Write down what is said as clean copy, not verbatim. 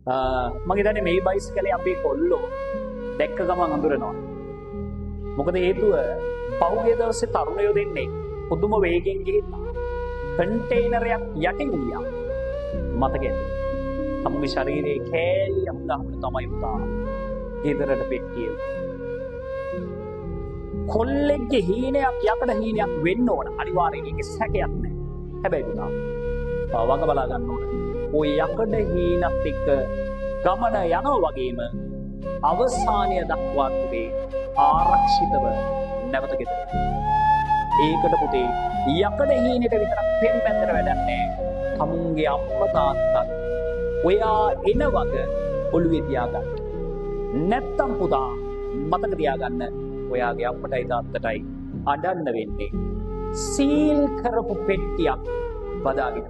මම හිතන්නේ මේ බයිසිකලේ අපේ කොල්ලෝ දැක්ක ගමන් අඳුරනවා. මොකද හේතුව පහුගිය දවසේ තරුණයෝ දෙන්නේ පුදුම වේගෙන් ගිහින් කන්ටේනරයක් යටින් ගියා. මතකද? තමුගේ ශරීරයේ කෑලි අමුදාහම තමයි උදා. ගෙදරට පෙට්ටිය. කොල්ලෙක්ගේ හීනයක් යකඩ හීනයක් වෙන්න ඕන. අනිවාර්යයෙන් ඒකේ සැකයක් නැහැ. හැබැයි පුතා වග බලා ගන්න ඕන. ඔය යකඩ හීනත් එක්ක ගමන යනවා වගේම අවසානය දක්වා පුතේ ආරක්ෂිතව නැවත ගෙදර. ඒකට පුතේ යකඩ හීනෙට විතරක් පෙන් පැත්තට වැඩක් නැහැ. තමුන්ගේ අම්මා තාත්තා ඔයා එන වග ඔළුවේ තියාගන්න. නැත්තම් පුතා මතක තියාගන්න ඔයාගේ අප්පටයි තාත්තටයි අඬන්න වෙන්නේ සීල් කරපු පෙට්ටියක් බදාගෙන.